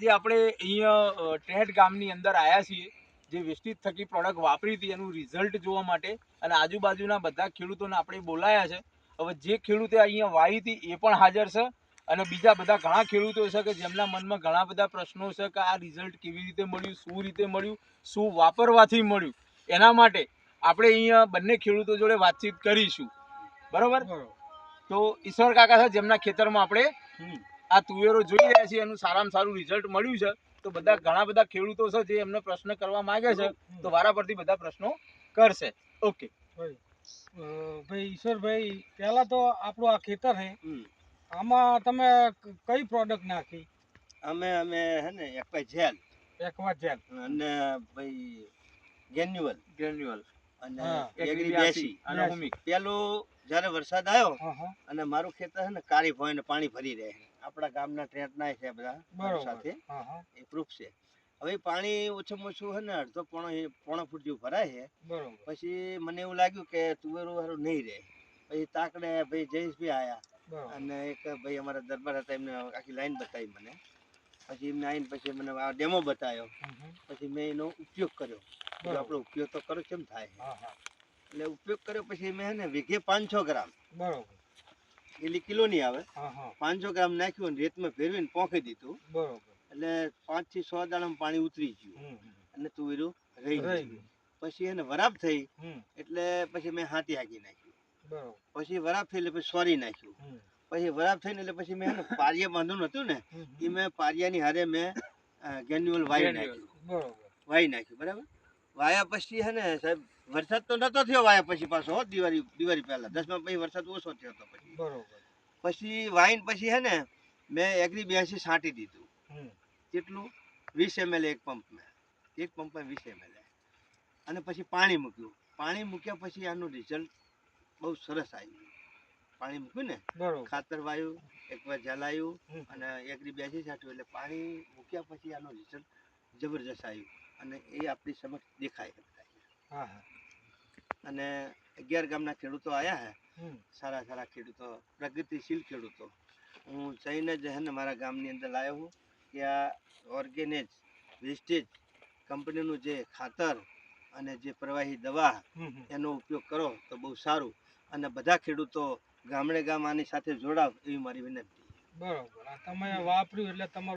આજે આપણે અહીંયા ટેટ ગામની અંદર આવ્યા છીએ, જે વેસ્ટીજ થકી પ્રોડક્ટ વાપરી હતી એનું રિઝલ્ટ જોવા માટે, અને આજુબાજુના બધા ખેડૂતોને આપણે બોલાયા છે. હવે જે ખેડૂતે અહીંયા વાવી હતી એ પણ હાજર છે, અને બીજા બધા ઘણા ખેડૂતો છે કે જેમના મનમાં ઘણા બધા પ્રશ્નો છે કે આ રિઝલ્ટ કેવી રીતે મળ્યું, શું રીતે મળ્યું, શું વાપરવાથી મળ્યું. એના માટે આપણે અહીંયા બંને ખેડૂતો જોડે વાતચીત કરીશું. બરોબર? તો ઈશ્વર કાકા છે જેમના ખેતરમાં આપણે આ તુવેરો જોઈ રહ્યા છીએ, એનું સારામાં સારું રિઝલ્ટ મળ્યું છે. તો બધા ઘણા બધા ખેડૂતો છે જે એમને પ્રશ્ન કરવા માંગે છે, તો વારા પરથી બધા પ્રશ્નો કરશે. ઓકે ભાઈ ઈશ્વરભાઈ, પહેલા તો આપણું આ ખેતર છે, આમાં તમે કઈ પ્રોડક્ટ નાખી? અમે હે ને એકવા જેલ અને ભાઈ ગ્રેન્યુઅલ અને એગ્રી 82 અને હુમિક. પેલું જ્યારે વરસાદ આવ્યો અને મારું ખેતર છે ને કાળી ભોયને પાણી ભરી રહે, આપણા ગામના ટ્રેન્ટના છે બધા સાથે એ પ્રૂફ છે. હવે પાણી ઓછામાં ઓછું છે ને અડધો પોણો ફૂટ જેવું ભરાય છે. પછી મને એવું લાગ્યું કે તુવેરું વાળું નહીં રહે. પછી તાકડે ભાઈ જયેશભાઈ આવ્યા અને એક ભાઈ અમારા દરબાર હતા, એમને આખી લાઈન બતાવી મને. પછી એમને આવીને પછી મને આ ડેમો બતાવ્યો. પછી મેં એનો ઉપયોગ કર્યો. આપણો ઉપયોગ તો કરો કેમ થાય, એટલે ઉપયોગ કર્યો. પછી મેં ને વીઘે 500 ગ્રામ, એટલે કિલો નહીં આવે, 500 ગ્રામ નાખ્યું અને રેતમાં ફેરવીને પોંખી દીધું. એટલે 5 થી 6 દાડામાં પાણી ઉતરી ગયું અને તુવેરું રહી ગયું. પછી એને વરાપ થઈ એટલે પછી મેં હાથી હાકી નાખ્યું. પછી વરાપ થઈ એટલે પછી સોરી નાખ્યું. પછી વરાપ થઈને એટલે પછી મેં પારિયા બાંધવાનું હતું ને, એ મેં પારિયાની હારે મેં ગ્રેન્યુઅલ વાવી નાખ્યું. બરાબર? વાયા પછી હે ને સાહેબ વરસાદ તો નતો થયો. વાયા પછી પાછો દિવાળી પહેલા 10મા પછી વરસાદ ઓછો થયો હતો. પછી વાઈન પછી હે ને મેં એગ્રી 82 છાંટી દીધું. કેટલું? 20 ml એક પંપમાં 20 ml. અને પછી પાણી મૂક્યું. પાણી મૂક્યા પછી આનું રિઝલ્ટ બહુ સરસ આવ્યું. પાણી મૂક્યું ને, ખાતર વાયું, એકવાર જલાયું અને એગ્રી 82 છાંટ્યું. એટલે પાણી મૂક્યા પછી આનું રિઝલ્ટ જબરજસ્ત આવ્યું અને એ આપણી સમક્ષ દેખાય. અને 11 ગામના ખેડૂતો આવ્યા છે, સારા ખેડૂતો, પ્રગતિશીલ ખેડૂતો. હું જઈને જ હે ને મારા ગામની અંદર લાવ્યો હું કે આ ઓર્ગેનિક વેસ્ટેજ કંપનીનું જે ખાતર અને જે પ્રવાહી દવા એનો ઉપયોગ કરો તો બહુ સારું. અને બધા ખેડૂતો ગામડે ગામ આની સાથે જોડાવ એવી મારી વિનંતી. બરોબર. તમે વાપર્યું એટલે તમારું